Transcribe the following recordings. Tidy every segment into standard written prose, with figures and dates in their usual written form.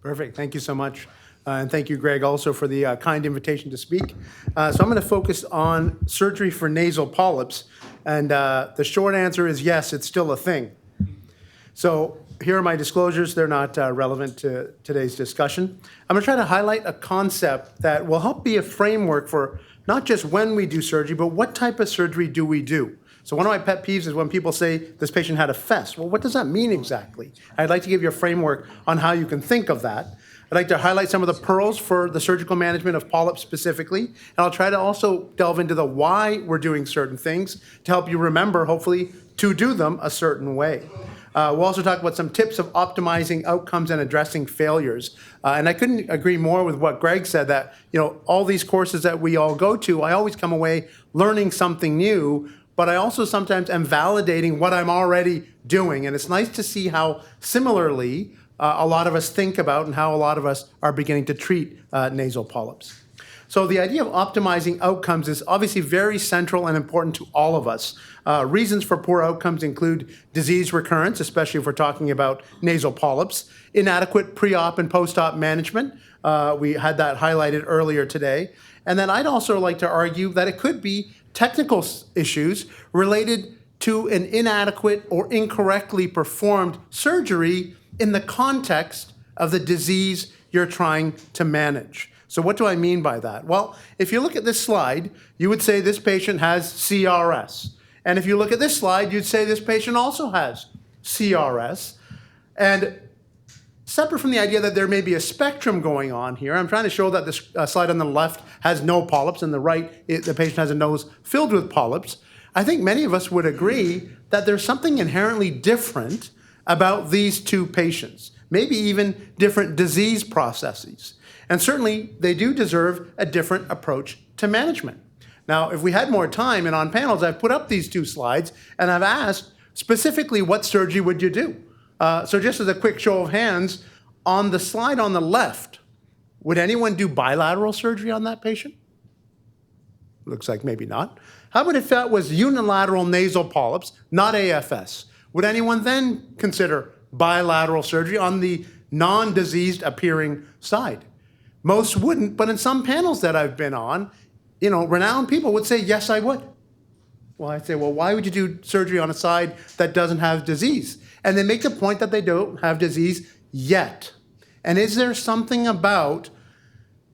Perfect. Thank you so much. And thank you, Greg, also for the kind invitation to speak. So I'm going to focus on surgery for nasal polyps. And the short answer is yes, it's still a thing. So here are my disclosures. They're not relevant to today's discussion. I'm going to try to highlight a concept that will help be a framework for not just when we do surgery, but what type of surgery do we do? So one of my pet peeves is when people say this patient had a fess. Well, what does that mean exactly? I'd like to give you a framework on how you can think of that. I'd like to highlight some of the pearls for the surgical management of polyps specifically, and I'll try to also delve into the why we're doing certain things to help you remember, hopefully, to do them a certain way. We'll also talk about some tips of optimizing outcomes and addressing failures. And I couldn't agree more with what Greg said, that all these courses that we all go to, I always come away learning something new, but I also sometimes am validating what I'm already doing. And it's nice to see how similarly a lot of us think about and how a lot of us are beginning to treat nasal polyps. So the idea of optimizing outcomes is obviously very central and important to all of us. Reasons for poor outcomes include disease recurrence, especially if we're talking about nasal polyps, inadequate pre-op and post-op management. We had that highlighted earlier today. And then I'd also like to argue that it could be technical issues related to an inadequate or incorrectly performed surgery in the context of the disease you're trying to manage. So what do I mean by that? Well, if you look at this slide, you would say this patient has CRS. And if you look at this slide, you'd say this patient also has CRS. And separate from the idea that there may be a spectrum going on here, I'm trying to show that this slide on the left has no polyps, and the right, the patient has a nose filled with polyps. I think many of us would agree that there's something inherently different about these two patients, maybe even different disease processes. And certainly, they do deserve a different approach to management. Now, if we had more time, and on panels, I've put up these two slides, and I've asked specifically, what surgery would you do? So just as a quick show of hands, on the slide on the left, would anyone do bilateral surgery on that patient? Looks like maybe not. How about if that was unilateral nasal polyps, not AFS? Would anyone then consider bilateral surgery on the non-diseased appearing side? Most wouldn't, but in some panels that I've been on, renowned people would say, yes, I would. Well, I'd say, well, why would you do surgery on a side that doesn't have disease? And they make the point that they don't have disease yet. And is there something about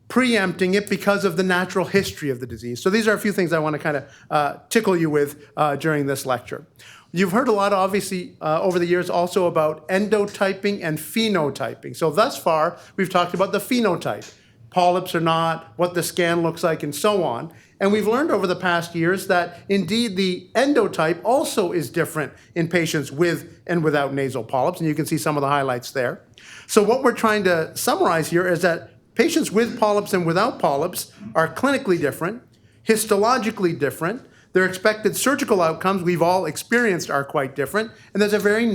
preempting it because of the natural history of the disease? So these are a few things I want to kind of tickle you with during this lecture. You've heard a lot, obviously, over the years also about endotyping and phenotyping. So thus far, we've talked about the phenotype, polyps or not, what the scan looks like, and so on. And we've learned over the past years that indeed the endotype also is different in patients with and without nasal polyps, and you can see some of the highlights there. So what we're trying to summarize here is that patients with polyps and without polyps are clinically different, histologically different. Their expected surgical outcomes we've all experienced are quite different, and there's a very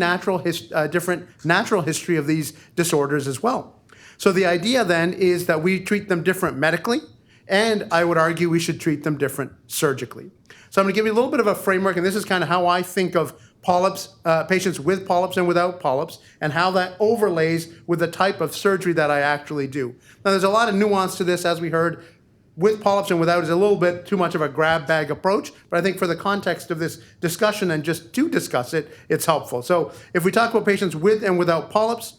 different natural history of these disorders as well. So the idea then is that we treat them different medically, and I would argue we should treat them different surgically. So I'm going to give you a little bit of a framework, and this is kind of how I think of polyps, patients with polyps and without polyps, and how that overlays with the type of surgery that I actually do. Now, there's a lot of nuance to this, as we heard. With polyps and without is a little bit too much of a grab bag approach, but I think for the context of this discussion and just to discuss it, it's helpful. So if we talk about patients with and without polyps,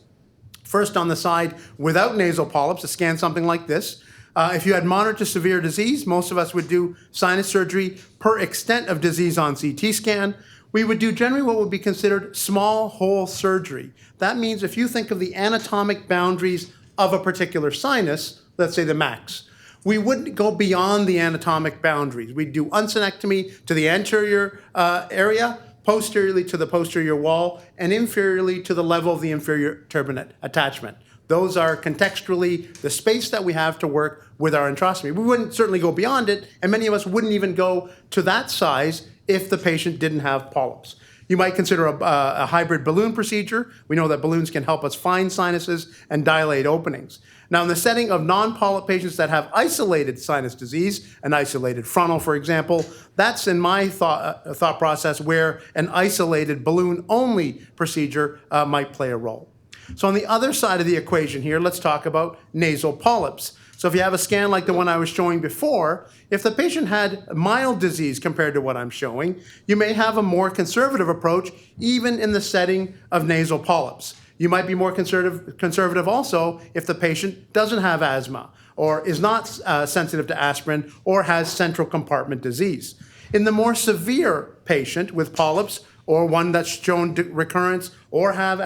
first on the side without nasal polyps, a scan something like this. If you had moderate to severe disease, most of us would do sinus surgery per extent of disease on CT scan. We would do generally what would be considered small hole surgery. That means if you think of the anatomic boundaries of a particular sinus, let's say the max, we wouldn't go beyond the anatomic boundaries. We'd do uncinectomy to the anterior area, posteriorly to the posterior wall, and inferiorly to the level of the inferior turbinate attachment. Those are contextually the space that we have to work with our enterostomy. We wouldn't certainly go beyond it, and many of us wouldn't even go to that size if the patient didn't have polyps. You might consider a hybrid balloon procedure. We know that balloons can help us find sinuses and dilate openings. Now, in the setting of non-polyp patients that have isolated sinus disease, an isolated frontal, for example, that's in my thought process where an isolated balloon-only procedure might play a role. So on the other side of the equation here, let's talk about nasal polyps. So if you have a scan like the one I was showing before, if the patient had mild disease compared to what I'm showing, you may have a more conservative approach even in the setting of nasal polyps. You might be more conservative also if the patient doesn't have asthma or is not sensitive to aspirin or has central compartment disease. In the more severe patient with polyps, or one that's shown recurrence or has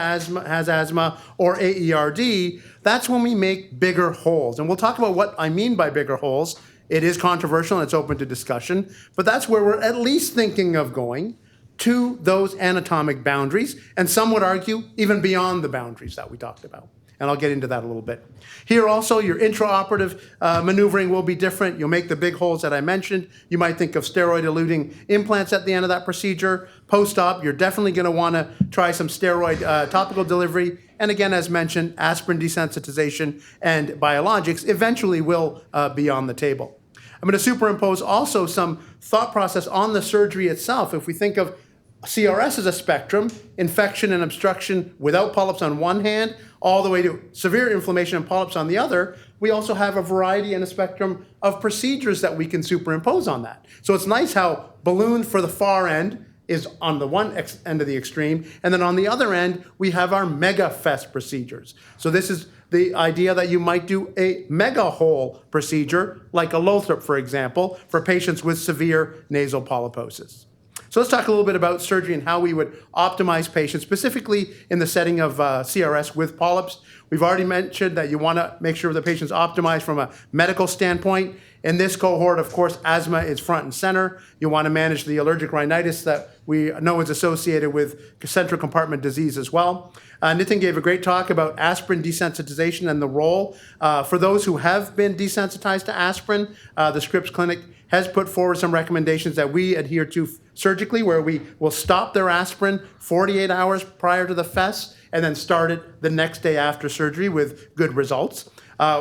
asthma or AERD, that's when we make bigger holes. And we'll talk about what I mean by bigger holes. It is controversial and it's open to discussion, but that's where we're at least thinking of going to those anatomic boundaries, and some would argue even beyond the boundaries that we talked about. And I'll get into that a little bit. Here also, your intraoperative maneuvering will be different. You'll make the big holes that I mentioned. You might think of steroid-eluting implants at the end of that procedure. Post-op, you're definitely going to want to try some steroid topical delivery. And again, as mentioned, aspirin desensitization and biologics eventually will be on the table. I'm going to superimpose also some thought process on the surgery itself. If we think of CRS as a spectrum, infection and obstruction without polyps on one hand, all the way to severe inflammation and polyps on the other, we also have a variety and a spectrum of procedures that we can superimpose on that. So it's nice how balloon for the far end is on the one end of the extreme, and then on the other end, we have our mega fest procedures. So this is the idea that you might do a mega hole procedure, like a Lothrop, for example, for patients with severe nasal polyposis. So let's talk a little bit about surgery and how we would optimize patients, specifically in the setting of CRS with polyps. We've already mentioned that you want to make sure the patient's optimized from a medical standpoint. In this cohort, of course, asthma is front and center. You want to manage the allergic rhinitis that we know is associated with central compartment disease as well. Nitin gave a great talk about aspirin desensitization and the role. For those who have been desensitized to aspirin, the Scripps Clinic has put forward some recommendations that we adhere to surgically, where we will stop their aspirin 48 hours prior to the FES and then start it the next day after surgery with good results.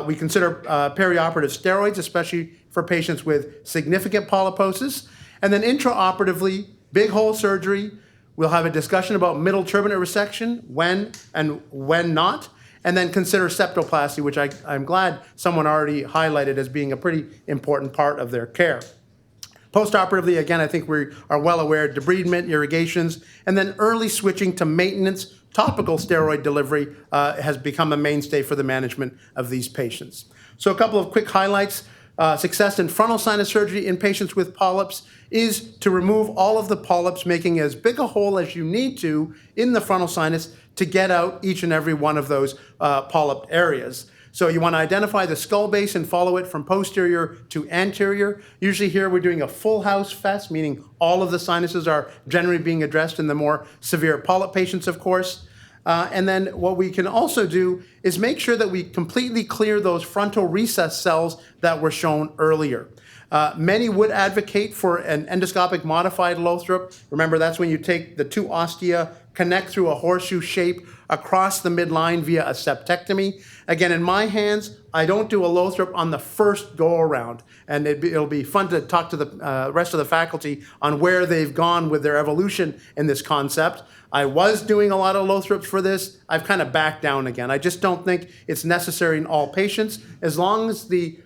We consider perioperative steroids, especially for patients with significant polyposis. And then intraoperatively, big hole surgery. We'll have a discussion about middle turbinate resection, when and when not. And then consider septoplasty, which I'm glad someone already highlighted as being a pretty important part of their care. Postoperatively, again, I think we are well aware, debridement, irrigations, and then early switching to maintenance. Topical steroid delivery has become a mainstay for the management of these patients. So a couple of quick highlights. Success in frontal sinus surgery in patients with polyps is to remove all of the polyps, making as big a hole as you need to in the frontal sinus to get out each and every one of those polyp areas. So you want to identify the skull base and follow it from posterior to anterior. Usually here we're doing a full house FES, meaning all of the sinuses are generally being addressed in the more severe polyp patients, of course. And then what we can also do is make sure that we completely clear those frontal recess cells that were shown earlier. Many would advocate for an endoscopic modified Lothrop. Remember, that's when you take the two ostia, connect through a horseshoe shape across the midline via a septectomy. Again, in my hands, I don't do a Lothrop on the first go-around, and it'll be fun to talk to the rest of the faculty on where they've gone with their evolution in this concept. I was doing a lot of Lothrops for this. I've kind of backed down again. I just don't think it's necessary in all patients, as long as the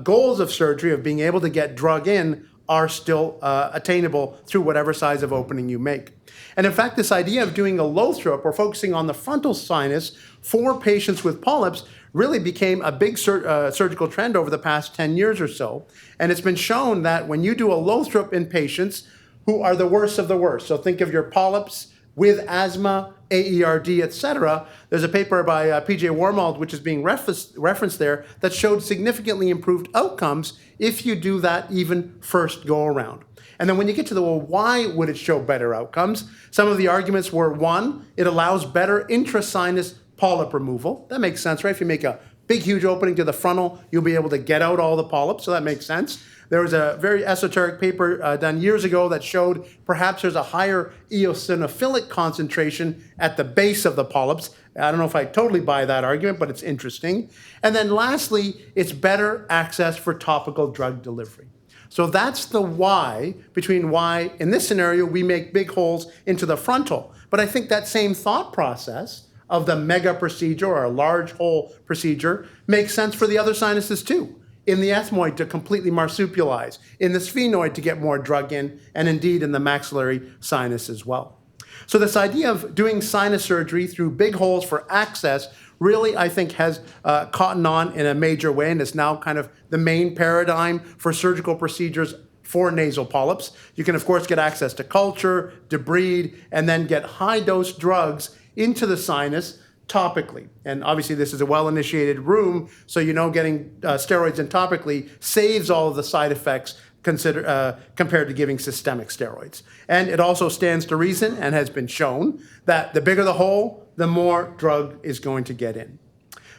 goals of surgery of being able to get drug in are still attainable through whatever size of opening you make. And in fact, this idea of doing a Lothrop or focusing on the frontal sinus for patients with polyps really became a big surgical trend over the past 10 years or so. And it's been shown that when you do a Lothrop in patients who are the worst of the worst, so think of your polyps with asthma, AERD, etc. There's a paper by P.J. Wormald, which is being referenced there, that showed significantly improved outcomes if you do that even first go around. And then when you get to the, well, why would it show better outcomes? Some of the arguments were, one, it allows better intrasinus polyp removal. That makes sense, right? If you make a big, huge opening to the frontal, you'll be able to get out all the polyps, so that makes sense. There was a very esoteric paper done years ago that showed perhaps there's a higher eosinophilic concentration at the base of the polyps. I don't know if I totally buy that argument, but it's interesting. And then lastly, it's better access for topical drug delivery. So that's the why, between why, in this scenario, we make big holes into the frontal. But I think that same thought process of the mega procedure or a large hole procedure makes sense for the other sinuses too. In the ethmoid to completely marsupialize, in the sphenoid to get more drug in, and indeed in the maxillary sinus as well. So this idea of doing sinus surgery through big holes for access really, I think, has caught on in a major way, and is now kind of the main paradigm for surgical procedures for nasal polyps. You can, of course, get access to culture, debride, and then get high-dose drugs into the sinus topically. And obviously this is a well-initiated room, so you know getting steroids in topically saves all of the side effects compared to giving systemic steroids. And it also stands to reason and has been shown that the bigger the hole, the more drug is going to get in.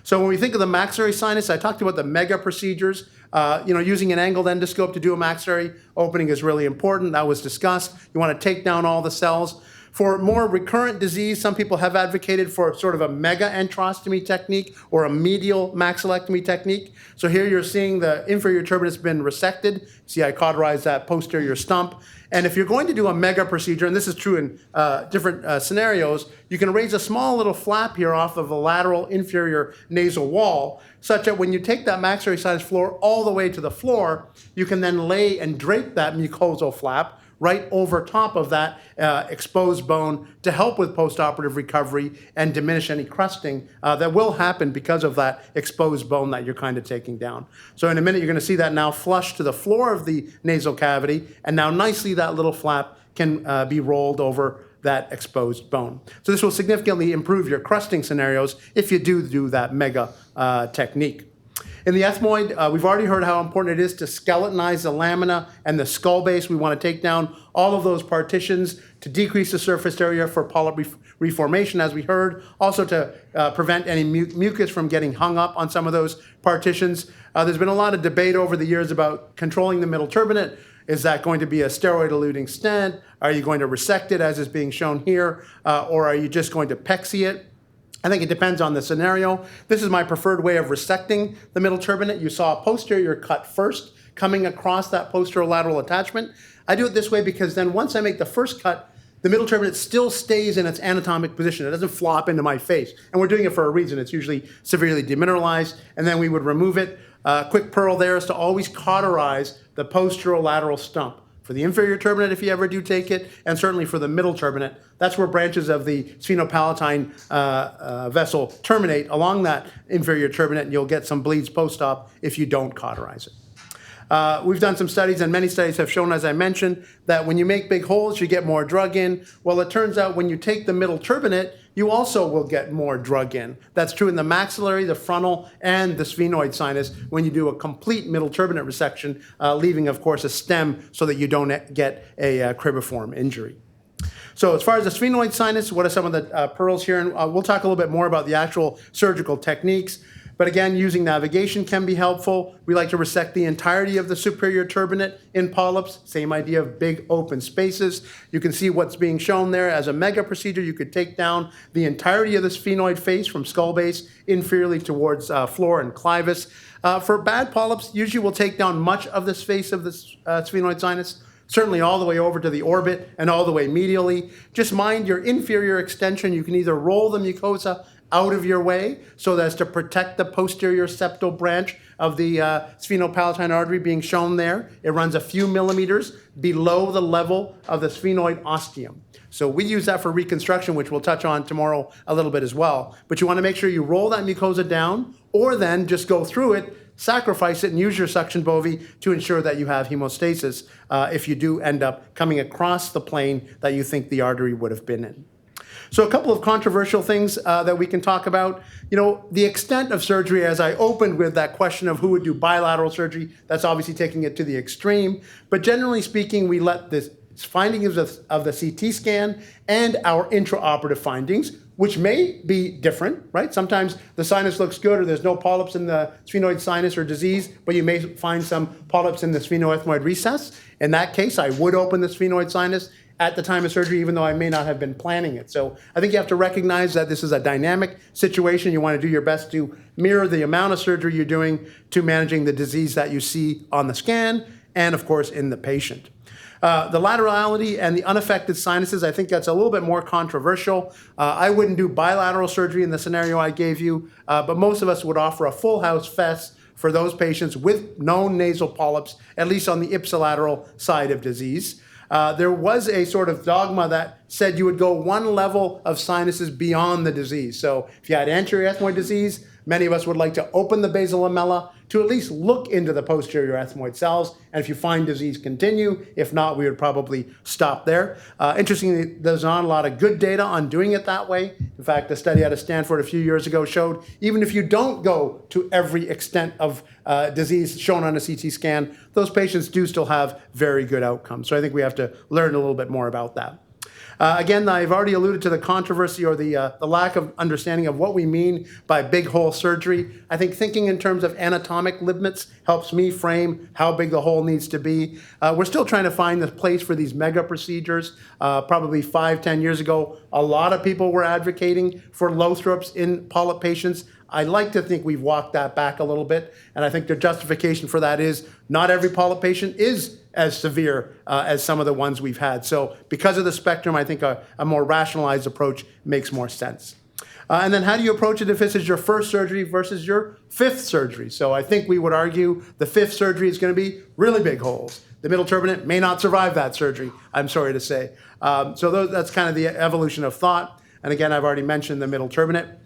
So when we think of the maxillary sinus, I talked about the mega procedures. Using an angled endoscope to do a maxillary opening is really important. That was discussed. You want to take down all the cells. For more recurrent disease, some people have advocated for sort of a mega enterostomy technique or a medial maxillectomy technique. So here you're seeing the inferior turbinate has been resected. See, I cauterized that posterior stump. And if you're going to do a mega procedure, and this is true in different scenarios, you can raise a small little flap here off of the lateral inferior nasal wall, such that when you take that maxillary sinus floor all the way to the floor, you can then lay and drape that mucosal flap right over top of that exposed bone to help with postoperative recovery and diminish any crusting that will happen because of that exposed bone that you're kind of taking down. So in a minute, you're going to see that now flush to the floor of the nasal cavity, and now nicely that little flap can be rolled over that exposed bone. So this will significantly improve your crusting scenarios if you do that mega technique. In the ethmoid, we've already heard how important it is to skeletonize the lamina and the skull base. We want to take down all of those partitions to decrease the surface area for polyp reformation, as we heard. Also to prevent any mucus from getting hung up on some of those partitions. There's been a lot of debate over the years about controlling the middle turbinate. Is that going to be a steroid-eluting stent? Are you going to resect it, as is being shown here? Or are you just going to pexy it? I think it depends on the scenario. This is my preferred way of resecting the middle turbinate. You saw a posterior cut first coming across that posterolateral attachment. I do it this way because then once I make the first cut, the middle turbinate still stays in its anatomic position. It doesn't flop into my face. And we're doing it for a reason. It's usually severely demineralized, and then we would remove it. Quick pearl there is to always cauterize the posterolateral stump. For the inferior turbinate, if you ever do take it, and certainly for the middle turbinate, that's where branches of the sphenopalatine vessel terminate along that inferior turbinate, and you'll get some bleeds post-op if you don't cauterize it. We've done some studies, and many studies have shown, as I mentioned, that when you make big holes, you get more drug in. Well, it turns out when you take the middle turbinate, you also will get more drug in. That's true in the maxillary, the frontal, and the sphenoid sinus when you do a complete middle turbinate resection, leaving, of course, a stem so that you don't get a cribiform injury. So as far as the sphenoid sinus, what are some of the pearls here? And we'll talk a little bit more about the actual surgical techniques. But again, using navigation can be helpful. We like to resect the entirety of the superior turbinate in polyps. Same idea of big open spaces. You can see what's being shown there as a mega procedure. You could take down the entirety of the sphenoid face from skull base inferiorly towards floor and clivus. For bad polyps, usually we'll take down much of the space of the sphenoid sinus, certainly all the way over to the orbit and all the way medially. Just mind your inferior extension. You can either roll the mucosa out of your way so as to protect the posterior septal branch of the sphenopalatine artery being shown there. It runs a few millimeters below the level of the sphenoid ostium. So we use that for reconstruction, which we'll touch on tomorrow a little bit as well. But you want to make sure you roll that mucosa down, or then just go through it, sacrifice it, and use your suction bovie to ensure that you have hemostasis if you do end up coming across the plane that you think the artery would have been in. So a couple of controversial things that we can talk about. The extent of surgery, as I opened with that question of who would do bilateral surgery, that's obviously taking it to the extreme. But generally speaking, we let the findings of the CT scan and our intraoperative findings, which may be different, right? Sometimes the sinus looks good or there's no polyps in the sphenoid sinus or disease, but you may find some polyps in the sphenoethmoid recess. In that case, I would open the sphenoid sinus at the time of surgery, even though I may not have been planning it. So I think you have to recognize that this is a dynamic situation. You want to do your best to mirror the amount of surgery you're doing to managing the disease that you see on the scan and, of course, in the patient. The laterality and the unaffected sinuses, I think that's a little bit more controversial. I wouldn't do bilateral surgery in the scenario I gave you, but most of us would offer a full house FES for those patients with known nasal polyps, at least on the ipsilateral side of disease. There was a sort of dogma that said you would go one level of sinuses beyond the disease. So if you had anterior ethmoid disease, many of us would like to open the basal lamella to at least look into the posterior ethmoid cells. And if you find disease, continue. If not, we would probably stop there. Interestingly, there's not a lot of good data on doing it that way. In fact, a study out of Stanford a few years ago showed even if you don't go to every extent of disease shown on a CT scan, those patients do still have very good outcomes. So I think we have to learn a little bit more about that. Again, I've already alluded to the controversy or the lack of understanding of what we mean by big hole surgery. I think thinking in terms of anatomic limits helps me frame how big the hole needs to be. We're still trying to find the place for these mega procedures. Probably 5-10 years ago, a lot of people were advocating for Lothrops in polyp patients. I like to think we've walked that back a little bit, and I think the justification for that is not every polyp patient is as severe as some of the ones we've had. So because of the spectrum, I think a more rationalized approach makes more sense. And then how do you approach it if this is your first surgery versus your fifth surgery? So I think we would argue the fifth surgery is going to be really big holes. The middle turbinate may not survive that surgery, I'm sorry to say. So that's kind of the evolution of thought. And again, I've already mentioned the middle turbinate.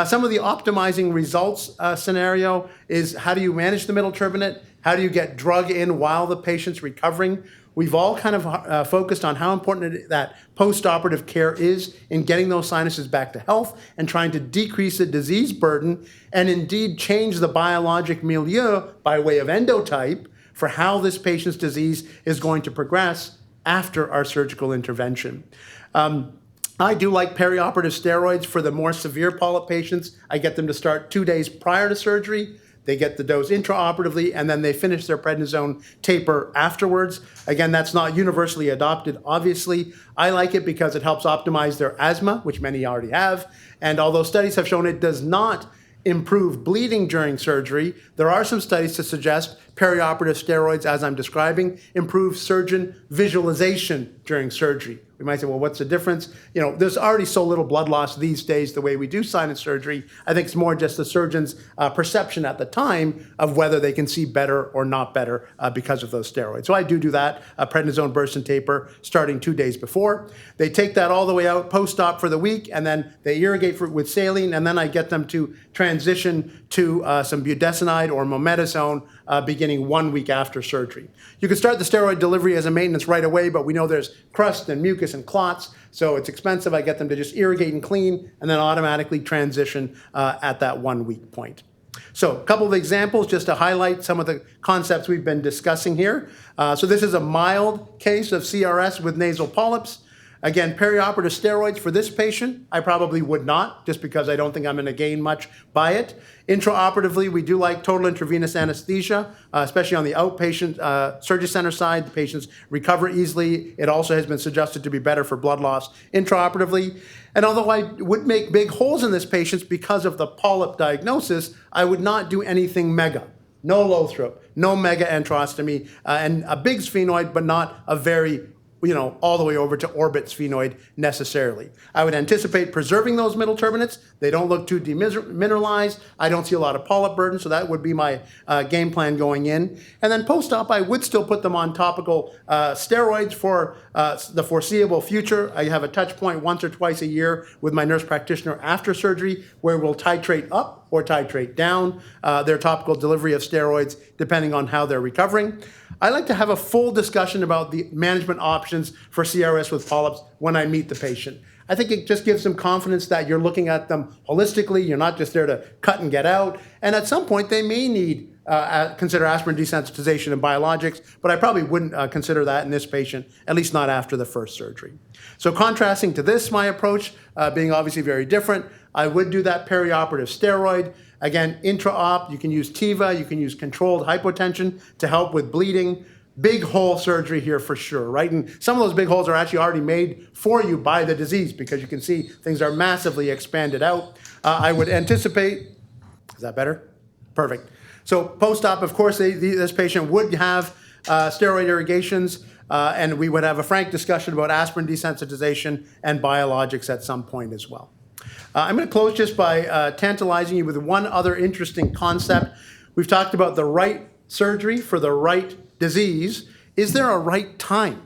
Some of the optimizing results scenario is how do you manage the middle turbinate? How do you get drug in while the patient's recovering? We've all kind of focused on how important that post-operative care is in getting those sinuses back to health and trying to decrease the disease burden and indeed change the biologic milieu by way of endotype for how this patient's disease is going to progress after our surgical intervention. I do like perioperative steroids for the more severe polyp patients. I get them to start 2 days prior to surgery. They get the dose intraoperatively, and then they finish their prednisone taper afterwards. Again, that's not universally adopted, obviously. I like it because it helps optimize their asthma, which many already have. And although studies have shown it does not improve bleeding during surgery, there are some studies to suggest perioperative steroids, as I'm describing, improve surgeon visualization during surgery. We might say, well, what's the difference? You know, there's already so little blood loss these days the way we do sinus surgery. I think it's more just the surgeon's perception at the time of whether they can see better or not better because of those steroids. So I do that, prednisone burst and taper starting 2 days before. They take that all the way out post-op for the week, and then they irrigate with saline, and then I get them to transition to some budesonide or mometasone beginning 1 week after surgery. You can start the steroid delivery as a maintenance right away, but we know there's crust and mucus and clots, so it's expensive. I get them to just irrigate and clean and then automatically transition at that 1 week point. So a couple of examples just to highlight some of the concepts we've been discussing here. So this is a mild case of CRS with nasal polyps. Again, perioperative steroids for this patient, I probably would not, just because I don't think I'm going to gain much by it. Intraoperatively, we do like total intravenous anesthesia, especially on the outpatient surgery center side. The patients recover easily. It also has been suggested to be better for blood loss intraoperatively. And although I would make big holes in this patient because of the polyp diagnosis, I would not do anything mega. No Lothrop, no mega enterostomy, and a big sphenoid, but not a very all the way over to orbit sphenoid necessarily. I would anticipate preserving those middle turbinates. They don't look too demineralized. I don't see a lot of polyp burden, so that would be my game plan going in. And then post-op, I would still put them on topical steroids for the foreseeable future. I have a touch point once or twice a year with my nurse practitioner after surgery where we'll titrate up or titrate down their topical delivery of steroids depending on how they're recovering. I like to have a full discussion about the management options for CRS with polyps when I meet the patient. I think it just gives them confidence that you're looking at them holistically. You're not just there to cut and get out. And at some point, they may need consider aspirin desensitization and biologics, but I probably wouldn't consider that in this patient, at least not after the first surgery. So contrasting to this, my approach being obviously very different, I would do that perioperative steroid. Again, intra-op, you can use TIVA, you can use controlled hypotension to help with bleeding. Big hole surgery here for sure, right? And some of those big holes are actually already made for you by the disease because you can see things are massively expanded out. I would anticipate, is that better? Perfect. So post-op, of course, this patient would have steroid irrigations. and we would have a frank discussion about aspirin desensitization and biologics at some point as well. I'm going to close just by tantalizing you with one other interesting concept. We've talked about the right surgery for the right disease. Is there a right time?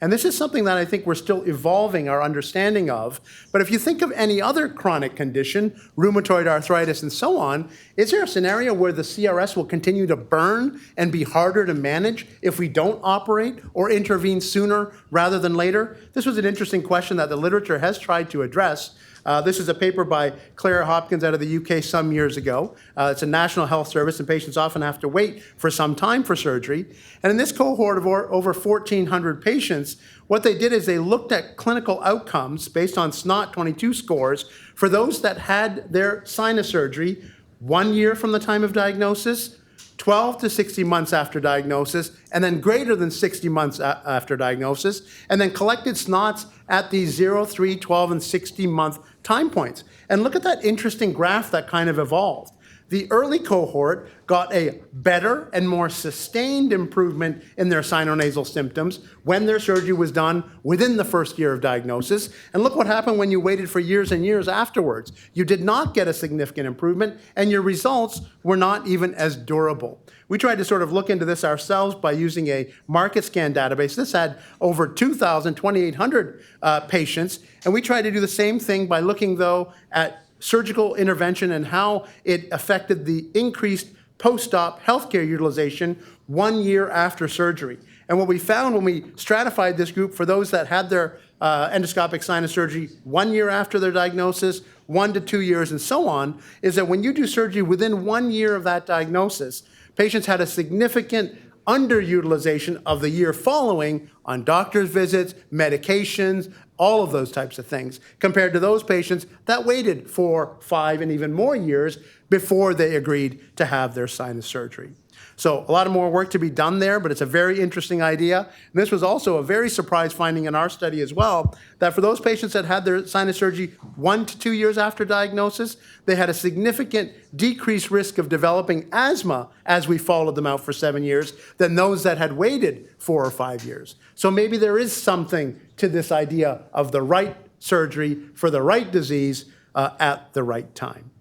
And this is something that I think we're still evolving our understanding of. But if you think of any other chronic condition, rheumatoid arthritis and so on, is there a scenario where the CRS will continue to burn and be harder to manage if we don't operate or intervene sooner rather than later? This was an interesting question that the literature has tried to address. This is a paper by Claire Hopkins out of the UK some years ago. It's a National Health Service, and patients often have to wait for some time for surgery. And in this cohort of over 1,400 patients, what they did is they looked at clinical outcomes based on SNOT-22 scores for those that had their sinus surgery 1 year from the time of diagnosis, 12 to 60 months after diagnosis, and then greater than 60 months after diagnosis, and then collected SNOTs at the 0, 3, 12, and 60-month time points. And look at that interesting graph that kind of evolved. The early cohort got a better and more sustained improvement in their sinonasal symptoms when their surgery was done within the first year of diagnosis. And look what happened when you waited for years and years afterwards. You did not get a significant improvement, and your results were not even as durable. We tried to sort of look into this ourselves by using a market scan database. This had over 2,800 patients, and we tried to do the same thing by looking, though, at surgical intervention and how it affected the increased post-op healthcare utilization 1 year after surgery. And what we found when we stratified this group for those that had their endoscopic sinus surgery 1 year after their diagnosis, 1 to 2 years, and so on, is that when you do surgery within 1 year of that diagnosis, patients had a significant underutilization of the year following on doctor's visits, medications, all of those types of things, compared to those patients that waited 4, 5, and even more years before they agreed to have their sinus surgery. So a lot of more work to be done there, but it's a very interesting idea. And this was also a very surprise finding in our study as well, that for those patients that had their sinus surgery 1 to 2 years after diagnosis, they had a significant decreased risk of developing asthma as we followed them out for 7 years than those that had waited 4 or 5 years. So maybe there is something to this idea of the right surgery for the right disease at the right time.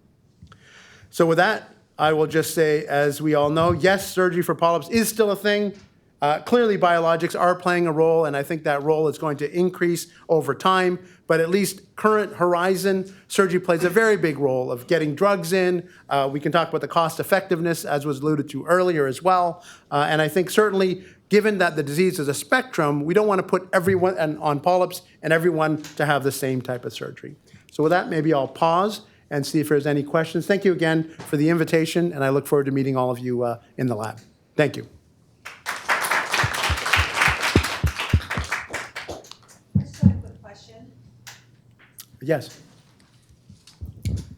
So with that, I will just say, as we all know, yes, surgery for polyps is still a thing. Clearly, biologics are playing a role, and I think that role is going to increase over time. But at least current horizon, surgery plays a very big role of getting drugs in. We can talk about the cost effectiveness, as was alluded to earlier as well. And I think certainly, given that the disease is a spectrum, we don't want to put everyone on polyps and everyone to have the same type of surgery. So with that, maybe I'll pause and see if there's any questions. Thank you again for the invitation, and I look forward to meeting all of you in the lab. Thank you. I just have a quick question. Yes.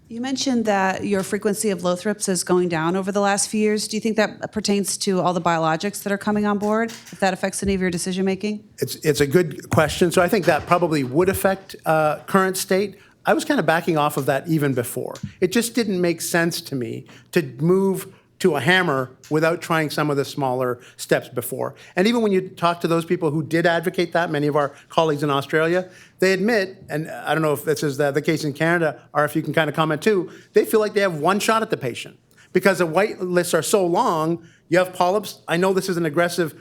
You mentioned that your frequency of Lothrips is going down over the last few years. Do you think that pertains to all the biologics that are coming on board, if that affects any of your decision making? It's a good question. So I think that probably would affect current state. I was kind of backing off of that even before. It just didn't make sense to me to move to a hammer without trying some of the smaller steps before. And even when you talk to those people who did advocate that, many of our colleagues in Australia, they admit, and I don't know if this is the case in Canada, or if you can kind of comment too, they feel like they have one shot at the patient. Because the wait lists are so long, you have polyps, I know this is an aggressive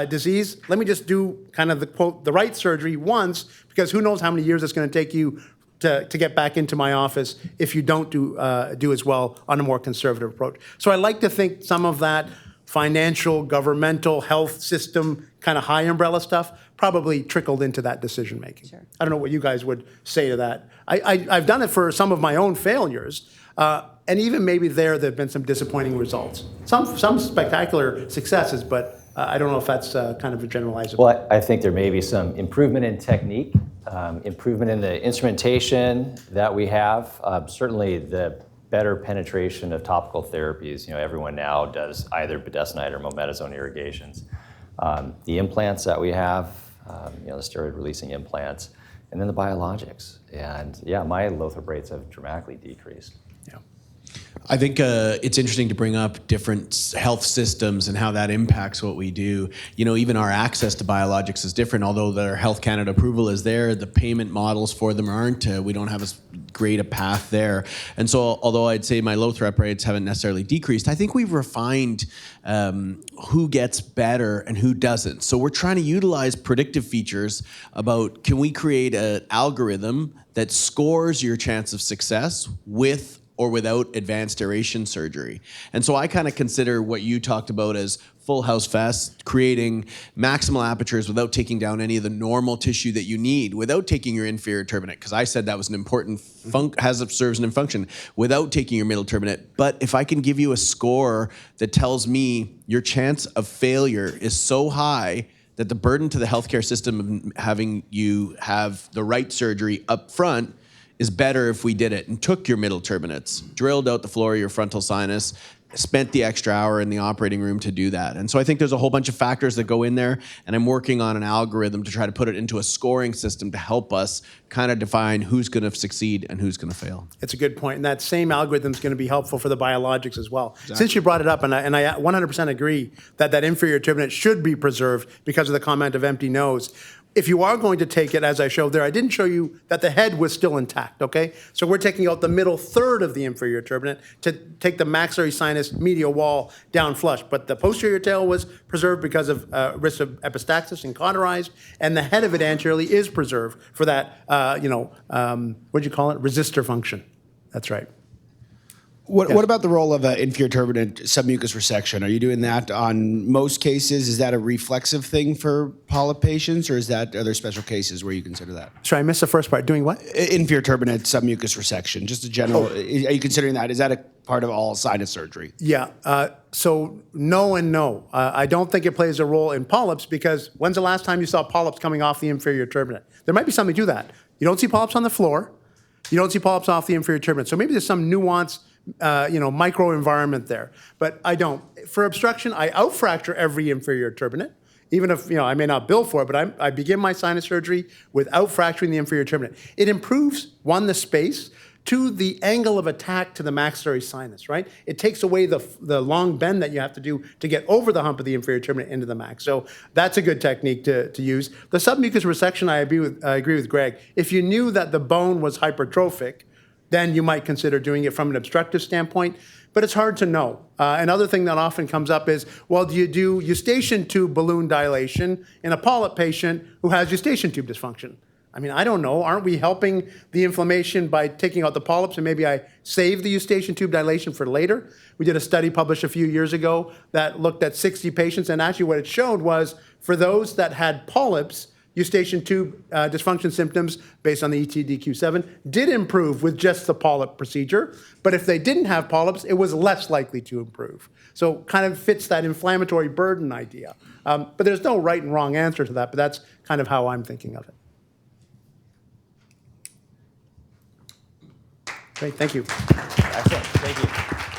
disease, let me just do kind of the quote, the right surgery once, because who knows how many years it's going to take you to get back into my office if you don't do as well on a more conservative approach. So I like to think some of that financial, governmental, health system, kind of high umbrella stuff probably trickled into that decision making. Sure. I don't know what you guys would say to that. I've done it for some of my own failures, and even maybe there have been some disappointing results. Some spectacular successes, but I don't know if that's kind of a generalizable. Well, I think there may be some improvement in technique, improvement in the instrumentation that we have. Certainly the better penetration of topical therapies. You know, everyone now does either budesonide or mometasone irrigations. The implants that we have, the steroid-releasing implants, and then the biologics. And yeah, my Lothrop rates have dramatically decreased. Yeah. I think it's interesting to bring up different health systems and how that impacts what we do. Even our access to biologics is different. Although their Health Canada approval is there, the payment models for them aren't. We don't have as great a path there. And so, although I'd say my Lothrop rates haven't necessarily decreased, I think we've refined who gets better and who doesn't. So we're trying to utilize predictive features about, can we create an algorithm that scores your chance of success with or without advanced aeration surgery. And so I kind of consider what you talked about as full house fast, creating maximal apertures without taking down any of the normal tissue that you need, without taking your inferior turbinate, because I said that was an important serves an function, without taking your middle turbinate. But if I can give you a score that tells me your chance of failure is so high that the burden to the healthcare system of having you have the right surgery up front is better if we did it and took your middle turbinates, drilled out the floor of your frontal sinus, spent the extra hour in the operating room to do that. And so I think there's a whole bunch of factors that go in there, and I'm working on an algorithm to try to put it into a scoring system to help us kind of define who's going to succeed and who's going to fail. It's a good point, and that same algorithm is going to be helpful for the biologics as well. Exactly. Since you brought it up, and I 100% agree that inferior turbinate should be preserved because of the comment of empty nose. If you are going to take it, as I showed there, I didn't show you that the head was still intact, okay? So we're taking out the middle third of the inferior turbinate to take the maxillary sinus medial wall down flush. But the posterior tail was preserved because of risk of epistaxis and cauterized, and the head of it anteriorly is preserved for that, what'd you call it? Resistor function. That's right. What about the role of inferior turbinate submucous resection? Are you doing that on most cases? Is that a reflexive thing for polyp patients, or are there special cases where you consider that? Sorry, I missed the first part. Doing what? Inferior turbinate submucous resection. Just a general. Are you considering that? Is that a part of all sinus surgery? Yeah. So no and no. I don't think it plays a role in polyps, because when's the last time you saw polyps coming off the inferior turbinate? There might be something to that. You don't see polyps on the floor. You don't see polyps off the inferior turbinate. So maybe there's some nuance, microenvironment there. But I don't. For obstruction, I outfracture every inferior turbinate, even if I may not bill for it, but I begin my sinus surgery without fracturing the inferior turbinate. It improves, one, the space, two, the angle of attack to the maxillary sinus, right? It takes away the long bend that you have to do to get over the hump of the inferior turbinate into the max. So that's a good technique to use. The submucous resection, I agree with Greg. If you knew that the bone was hypertrophic, then you might consider doing it from an obstructive standpoint, but it's hard to know. Another thing that often comes up is, well, do you do eustachian tube balloon dilation in a polyp patient who has eustachian tube dysfunction? I mean, I don't know. Aren't we helping the inflammation by taking out the polyps, and maybe I save the eustachian tube dilation for later? We did a study published a few years ago that looked at 60 patients, and actually what it showed was for those that had polyps, eustachian tube dysfunction symptoms based on the ETDQ7 did improve with just the polyp procedure. But if they didn't have polyps, it was less likely to improve. So kind of fits that inflammatory burden idea. But there's no right and wrong answer to that, but that's kind of how I'm thinking of it. Great, thank you. Excellent, thank you.